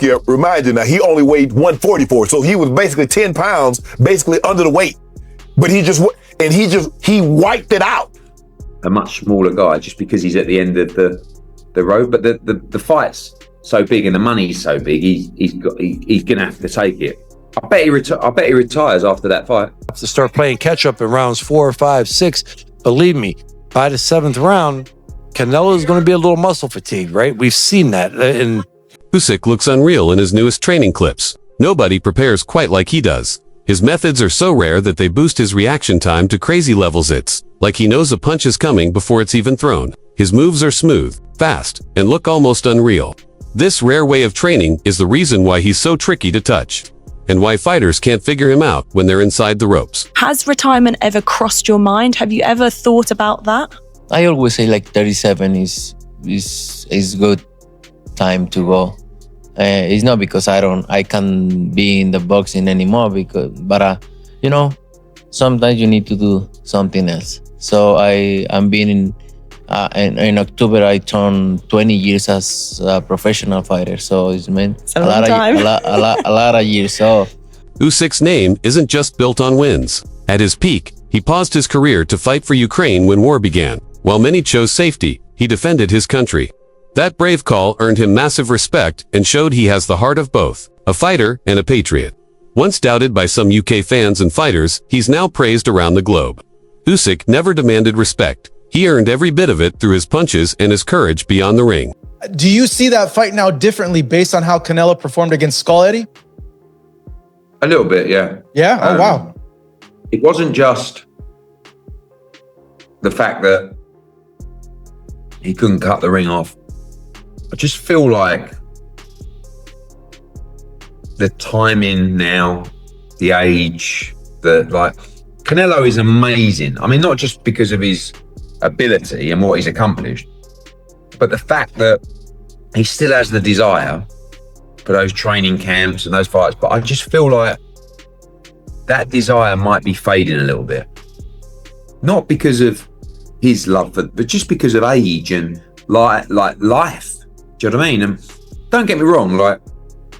Skip, remind you now, he only weighed 144, so he was basically 10 pounds, basically under the weight. But he wiped it out. A much smaller guy just because he's at the end of the road, but the fight's so big and the money's so big, he's gonna have to take it. I bet he retires after that fight. Have to start playing catch up in rounds 4, 5, 6. Believe me, by the 7th round, Canelo is going to be a little muscle fatigued, right? We've seen that. Usyk looks unreal in his newest training clips. Nobody prepares quite like he does. His methods are so rare that they boost his reaction time to crazy levels. It's like he knows a punch is coming before it's even thrown. His moves are smooth, fast, and look almost unreal. This rare way of training is the reason why he's so tricky to touch, and why fighters can't figure him out when they're inside the ropes. Has retirement ever crossed your mind? Have you ever thought about that? I always say like 37 is good time to go. It's not because I can be in the boxing anymore, but sometimes you need to do something else. So I'm being in October I turned 20 years as a professional fighter. So it's meant a lot of years. So Usyk's name isn't just built on wins. At his peak, he paused his career to fight for Ukraine when war began. While many chose safety, he defended his country. That brave call earned him massive respect and showed he has the heart of both, a fighter and a patriot. Once doubted by some UK fans and fighters, he's now praised around the globe. Usyk never demanded respect. He earned every bit of it through his punches and his courage beyond the ring. Do you see that fight now differently based on how Canelo performed against Skull Eddie? A little bit, yeah. Yeah? Oh, wow. It wasn't just the fact that he couldn't cut the ring off. I just feel like the timing now, the age, Canelo is amazing. I mean, not just because of his ability and what he's accomplished, but the fact that he still has the desire for those training camps and those fights. But I just feel like that desire might be fading a little bit. Not because of his love for, but just because of age and like life. Do you know what I mean? And don't get me wrong, like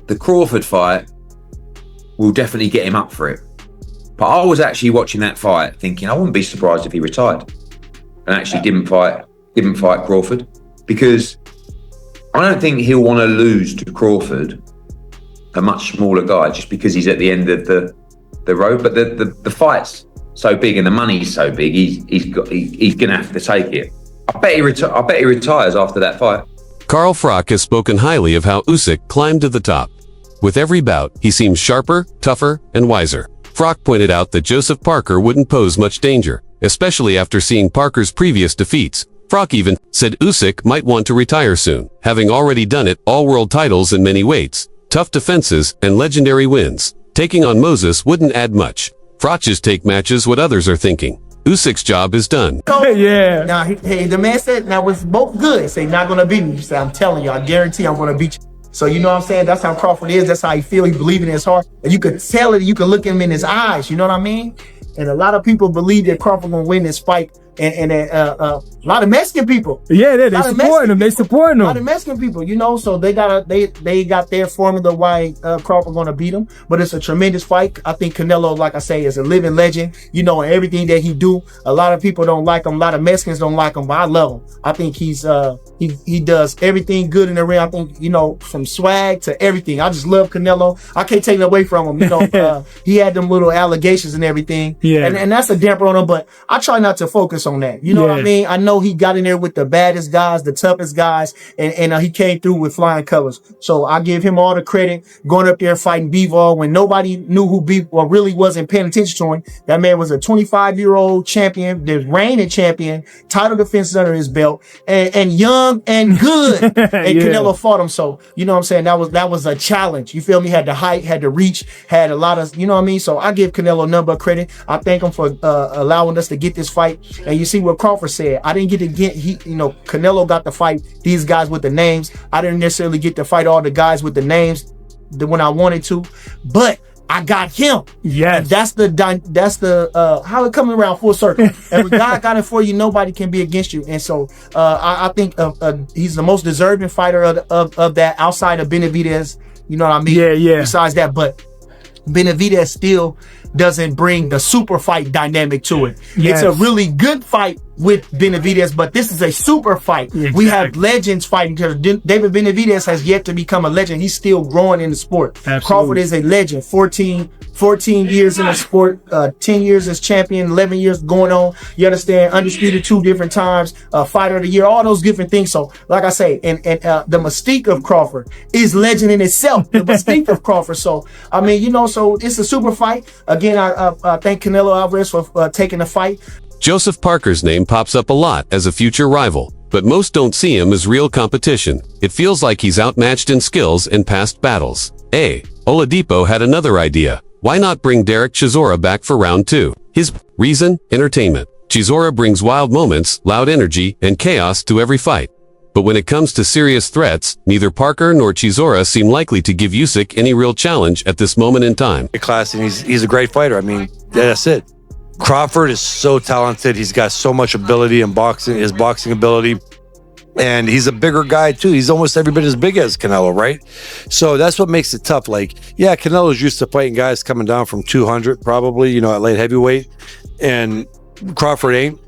the Crawford fight will definitely get him up for it. But I was actually watching that fight thinking I wouldn't be surprised if he retired and actually didn't fight Crawford, because I don't think he'll want to lose to Crawford, a much smaller guy, just because he's at the end of the road. But the fight's so big and the money's so big, he's gonna have to take it. I bet he retires after that fight. Carl Froch has spoken highly of how Usyk climbed to the top. With every bout, he seems sharper, tougher, and wiser. Froch pointed out that Joseph Parker wouldn't pose much danger, especially after seeing Parker's previous defeats. Froch even said Usyk might want to retire soon, having already done it, all world titles in many weights, tough defenses, and legendary wins. Taking on Moses wouldn't add much. Froch's take matches what others are thinking. Usyk's job is done. Yeah. Now, the man said, now it's both good. Say, not going to beat me. He said, I'm telling you, I guarantee I'm going to beat you. So, you know what I'm saying? That's how Crawford is. That's how he feel. He believe in his heart. And you could tell it. You could look at him in his eyes. You know what I mean? And a lot of people believe that Crawford going to win this fight. And a lot of Mexican people. Yeah, they supporting him. They supporting him. A lot of Mexican people, you know, so they got their formula why Crawford gonna beat him. But it's a tremendous fight. I think Canelo, like I say, is a living legend. You know, and everything that he do. A lot of people don't like him. A lot of Mexicans don't like him, but I love him. I think he does everything good in the ring. I think, you know, from swag to everything. I just love Canelo. I can't take it away from him. You know, he had them little allegations and everything. Yeah. And that's a damper on him. But I try not to focus on that. You know what I mean? I know he got in there with the baddest guys, the toughest guys, and he came through with flying colors. So I give him all the credit going up there fighting Bivol when nobody knew who Bivol really wasn't paying attention to him. That man was a 25-year-old champion, the reigning champion, title defenses under his belt, and young and good. And Canelo fought him. So, you know what I'm saying? That was a challenge. You feel me? Had the height, had the reach, had a lot of, you know what I mean? So I give Canelo none but credit. I thank him for allowing us to get this fight. And you see what Crawford said. I didn't get to Canelo got to fight these guys with the names. I didn't necessarily get to fight all the guys with the names when I wanted to, but I got him. Yes. That's the how it coming around full circle. And when God got it for you, nobody can be against you. And so I think he's the most deserving fighter of that outside of Benavidez. You know what I mean? Yeah. Besides that, but Benavidez still doesn't bring the super fight dynamic to it. Yes. It's a really good fight with Benavidez, but this is a super fight. Exactly. We have legends fighting because David Benavidez has yet to become a legend. He's still growing in the sport. Absolutely. Crawford is a legend. 14 years in the sport, 10 years as champion, 11 years going on. You understand? Undisputed 2 different times, fighter of the year, all those different things. So, like I say, and the mystique of Crawford is legend in itself. The mystique of Crawford. So, I mean, you know, so it's a super fight. Again, I thank Canelo Alvarez for taking the fight. Joseph Parker's name pops up a lot as a future rival, but most don't see him as real competition. It feels like he's outmatched in skills in past battles. Oladipo had another idea. Why not bring Derek Chisora back for round 2? His reason? Entertainment. Chisora brings wild moments, loud energy, and chaos to every fight. But when it comes to serious threats, neither Parker nor Chisora seem likely to give Usyk any real challenge at this moment in time. Class, and he's a great fighter. I mean, that's it. Crawford is so talented. He's got so much ability in boxing, his boxing ability. And he's a bigger guy too. He's almost every bit as big as Canelo, right? So that's what makes it tough. Like, yeah, Canelo's used to fighting guys coming down from 200 probably, you know, at light heavyweight. And Crawford ain't.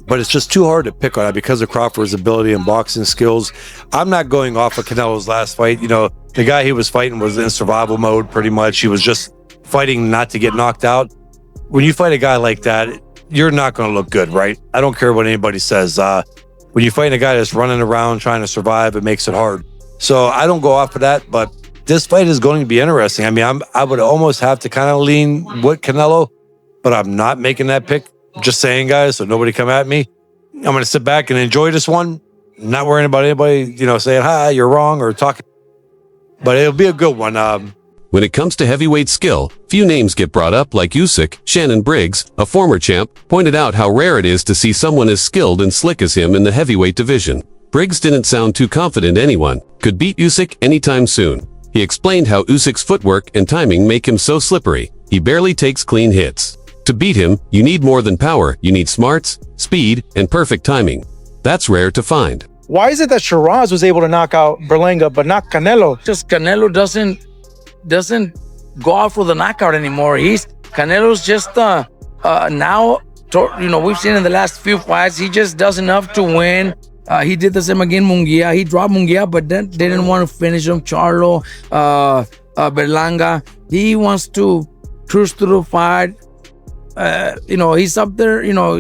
But it's just too hard to pick on that because of Crawford's ability and boxing skills. I'm not going off of Canelo's last fight. You know, the guy he was fighting was in survival mode pretty much. He was just fighting not to get knocked out. When you fight a guy like that, you're not going to look good, right? I don't care what anybody says. When you fight a guy that's running around trying to survive, it makes it hard. So I don't go off of that, but this fight is going to be interesting. I mean, I would almost have to kind of lean with Canelo, but I'm not making that pick. Just saying, guys, so nobody come at me. I'm going to sit back and enjoy this one. Not worrying about anybody, you know, saying, hi, you're wrong or talking. But it'll be a good one. When it comes to heavyweight skill, few names get brought up like Usyk. Shannon Briggs, a former champ, pointed out how rare it is to see someone as skilled and slick as him in the heavyweight division. Briggs didn't sound too confident anyone could beat Usyk anytime soon. He explained how Usyk's footwork and timing make him so slippery, he barely takes clean hits. To beat him, you need more than power, you need smarts, speed, and perfect timing. That's rare to find. Why is it that Shiraz was able to knock out Berlanga, but not Canelo? Just Canelo doesn't go out for the knockout anymore. Canelo's just now, you know, we've seen in the last few fights, he just does enough to win. He did the same again, Munguia. He dropped Munguia, but then they didn't want to finish him. Charlo, Berlanga. He wants to cruise through the fight. You know, he's up there, you know,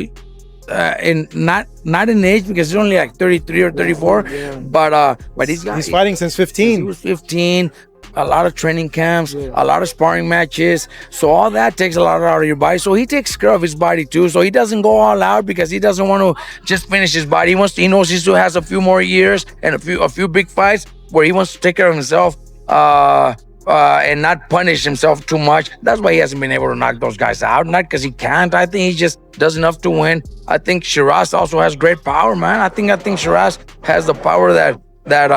in not in age because he's only like 33 or 34, but he's fighting since 15. He was 15. A lot of training camps, a lot of sparring matches. So all that takes a lot out of your body. So he takes care of his body too. So he doesn't go all out because he doesn't want to just finish his body. He knows he still has a few more years and a few big fights where he wants to take care of himself and not punish himself too much. That's why he hasn't been able to knock those guys out. Not because he can't. I think he just does enough to win. I think Shiraz also has great power, man. I think Shiraz has the power that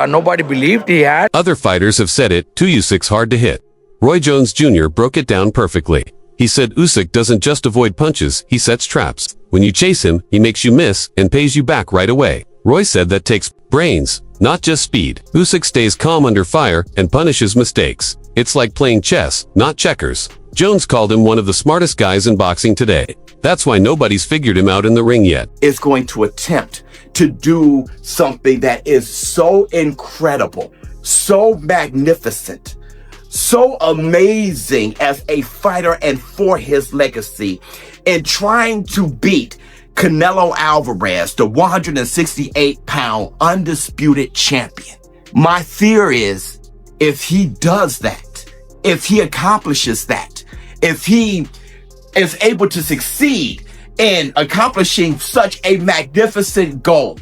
nobody believed he had. Other fighters have said it, too. Usyk's hard to hit. Roy Jones Jr. broke it down perfectly. He said Usyk doesn't just avoid punches, he sets traps. When you chase him, he makes you miss and pays you back right away. Roy said that takes brains, not just speed. Usyk stays calm under fire and punishes mistakes. It's like playing chess, not checkers. Jones called him one of the smartest guys in boxing today. That's why nobody's figured him out in the ring yet. Is going to attempt to do something that is so incredible, so magnificent, so amazing as a fighter and for his legacy, in trying to beat Canelo Alvarez, the 168-pound undisputed champion. My fear is if he does that, if he accomplishes that, if he is able to succeed in accomplishing such a magnificent goal,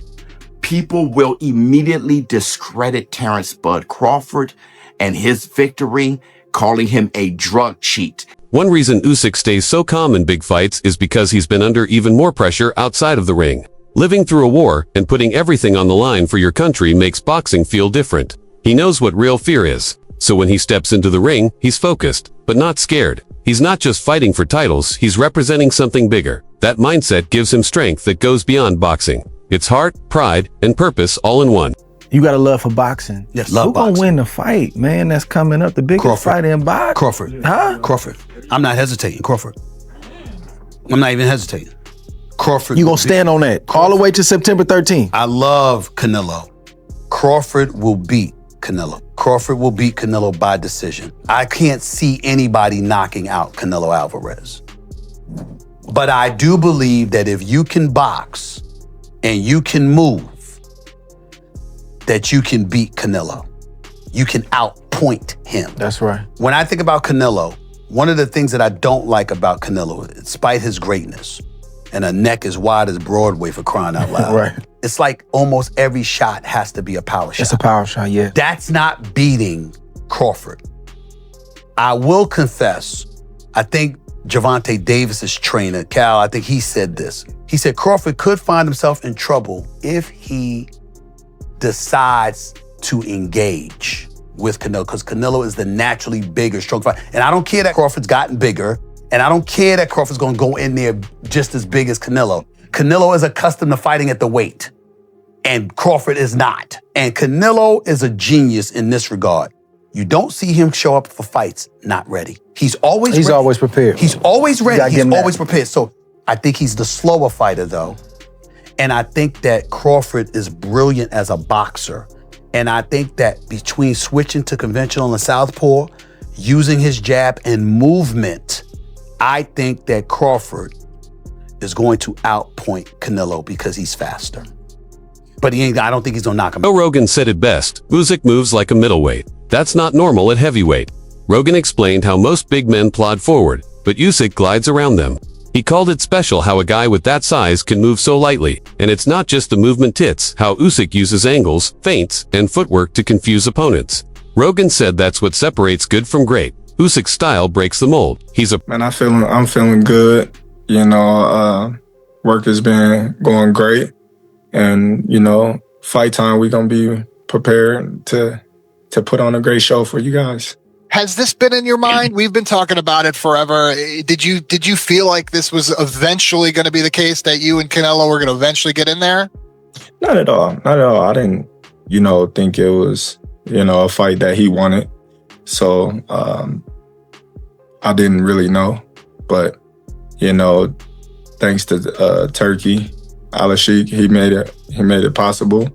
people will immediately discredit Terence Bud Crawford and his victory, calling him a drug cheat. One reason Usyk stays so calm in big fights is because he's been under even more pressure outside of the ring. Living through a war and putting everything on the line for your country makes boxing feel different. He knows what real fear is. So when he steps into the ring, he's focused, but not scared. He's not just fighting for titles, he's representing something bigger. That mindset gives him strength that goes beyond boxing. It's heart, pride, and purpose all in one. You got a love for boxing. Yes, Who gonna win the fight, man? That's coming up. The biggest fight in boxing. Crawford. Huh? Crawford. I'm not hesitating. Crawford. I'm not even hesitating. Crawford. You gonna stand on that all the way to September 13th? I love Canelo. Crawford will beat Canelo. Crawford will beat Canelo by decision. I can't see anybody knocking out Canelo Alvarez. But I do believe that if you can box and you can move, that you can beat Canelo. You can outpoint him. That's right. When I think about Canelo, one of the things that I don't like about Canelo, despite his greatness, and a neck as wide as Broadway for crying out loud. Right. It's like almost every shot has to be a power shot. It's a power shot, yeah. That's not beating Crawford. I will confess, I think Gervonta Davis's trainer, Cal, I think he said this. He said Crawford could find himself in trouble if he decides to engage with Canelo, because Canelo is the naturally bigger, stronger fighter. And I don't care that Crawford's gotten bigger, and I don't care that Crawford's gonna go in there just as big as Canelo. Canelo is accustomed to fighting at the weight, and Crawford is not. And Canelo is a genius in this regard. You don't see him show up for fights not ready. He's always prepared. He's always ready. He's always prepared. So I think he's the slower fighter, though. And I think that Crawford is brilliant as a boxer. And I think that between switching to conventional and southpaw, using his jab and movement, I think that Crawford is going to outpoint Canelo because he's faster. But I don't think he's gonna knock him out. Joe Rogan said it best, Usyk moves like a middleweight. That's not normal at heavyweight. Rogan explained how most big men plod forward, but Usyk glides around them. He called it special how a guy with that size can move so lightly, and it's not just the movement tits, how Usyk uses angles, feints, and footwork to confuse opponents. Rogan said that's what separates good from great. Usyk's style breaks the mold. Man, I'm feeling good. You know, work has been going great. And, you know, fight time, we're going to be prepared to put on a great show for you guys. Has this been in your mind? We've been talking about it forever. Did you feel like this was eventually going to be the case, that you and Canelo were going to eventually get in there? Not at all. Not at all. I didn't, you know, think it was, you know, a fight that he wanted. So I didn't really know. But, you know, thanks to Turkey, Al-Sheikh, he made it possible.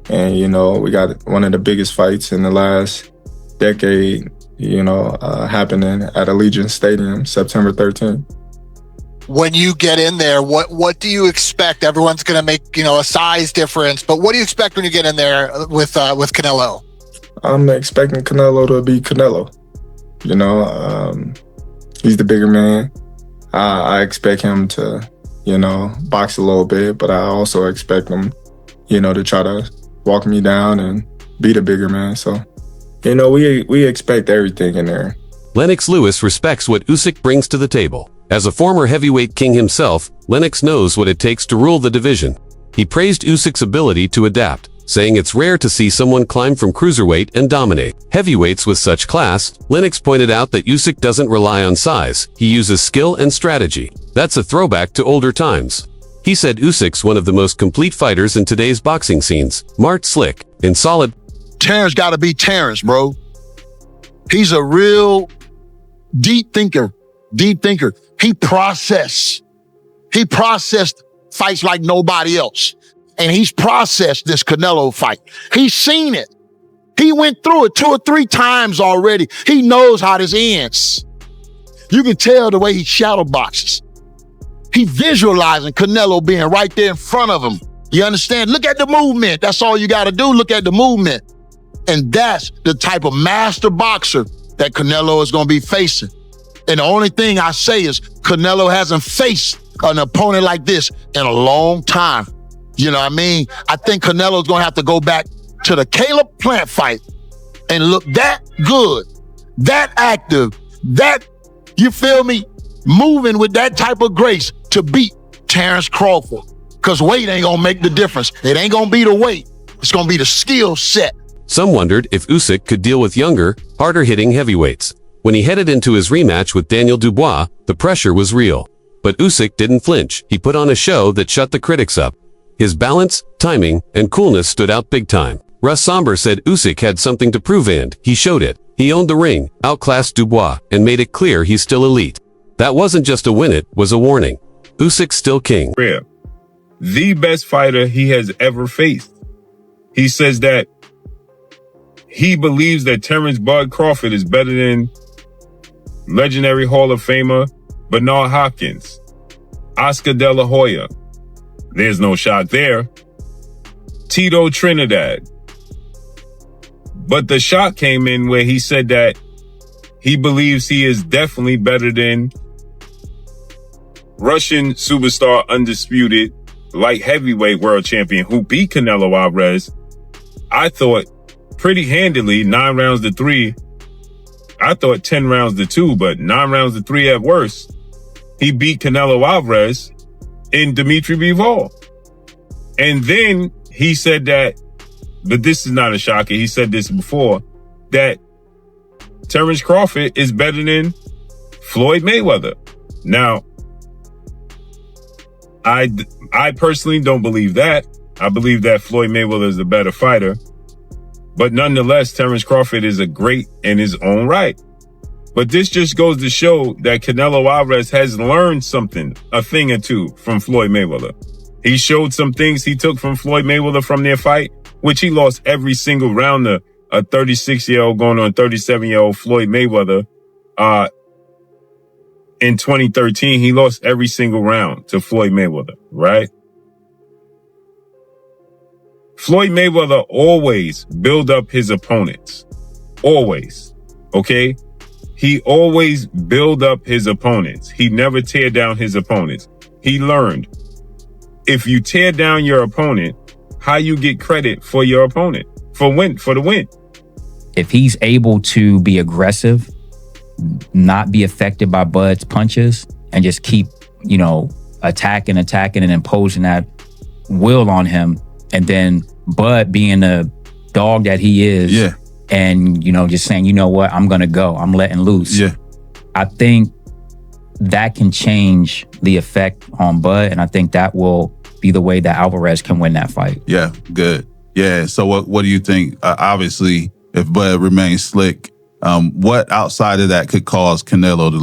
And, you know, we got one of the biggest fights in the last decade, you know, happening at Allegiant Stadium, September 13th. When you get in there, what do you expect? Everyone's going to make, you know, a size difference, but what do you expect when you get in there with Canelo? I'm expecting Canelo to be Canelo. You know, he's the bigger man. I expect him to, you know, box a little bit, but I also expect him, you know, to try to walk me down and be the bigger man. So, you know, we expect everything in there. Lennox Lewis respects what Usyk brings to the table. As a former heavyweight king himself, Lennox knows what it takes to rule the division. He praised Usyk's ability to adapt, saying it's rare to see someone climb from cruiserweight and dominate heavyweights with such class. Lennox pointed out that Usyk doesn't rely on size, he uses skill and strategy. That's a throwback to older times. He said Usyk's one of the most complete fighters in today's boxing scenes. Mart Slick, in solid. Terence gotta be Terence, bro. He's a real deep thinker. He processed fights like nobody else. And he's processed this Canelo fight. He's seen it. He went through it 2 or 3 times already. He knows how this ends. You can tell the way he shadow boxes. He visualizing Canelo being right there in front of him. You understand? Look at the movement. That's all you got to do. Look at the movement. And that's the type of master boxer that Canelo is going to be facing. And the only thing I say is Canelo hasn't faced an opponent like this in a long time. You know what I mean? I think Canelo's going to have to go back to the Caleb Plant fight and look that good, that active, that, you feel me, moving with that type of grace to beat Terence Crawford. Because weight ain't going to make the difference. It ain't going to be the weight. It's going to be the skill set. Some wondered if Usyk could deal with younger, harder-hitting heavyweights. When he headed into his rematch with Daniel Dubois, the pressure was real. But Usyk didn't flinch. He put on a show that shut the critics up. His balance, timing, and coolness stood out big time. Russ Somber said Usyk had something to prove and he showed it. He owned the ring, outclassed Dubois, and made it clear he's still elite. That wasn't just a win, it was a warning. Usyk's still king. The best fighter he has ever faced. He says that he believes that Terence Bud Crawford is better than legendary Hall of Famer Bernard Hopkins, Oscar De La Hoya. There's no shot there. Tito Trinidad. But the shot came in where he said that he believes he is definitely better than Russian superstar undisputed light heavyweight world champion who beat Canelo Alvarez, I thought, pretty handily, 9 rounds to 3. I thought 10 rounds to 2, but 9 rounds to 3 at worst. He beat Canelo Alvarez in Dimitri Bivol. And then he said that, but this is not a shocker, he said this before, that Terence Crawford is better than Floyd Mayweather. Now, I personally don't believe that. I believe that Floyd Mayweather is the better fighter. But nonetheless, Terence Crawford is a great in his own right. But this just goes to show that Canelo Alvarez has learned something, a thing or two from Floyd Mayweather. He showed some things he took from Floyd Mayweather from their fight, which he lost every single round to a 36-year-old going on 37-year-old Floyd Mayweather. In 2013, he lost every single round to Floyd Mayweather, right? Floyd Mayweather always build up his opponents. Always. Okay? He always build up his opponents. He never tear down his opponents. He learned, if you tear down your opponent, how you get credit for your opponent for the win. If he's able to be aggressive, not be affected by Bud's punches, and just keep, attacking and imposing that will on him, and then Bud being the dog that he is, and just saying, you know what, I'm gonna go, I'm letting loose. I think that can change the effect on Bud, and I think that will be the way that Alvarez can win that fight. Yeah, good. Yeah, so what do you think? Obviously, if Bud remains slick, what outside of that could cause Canelo to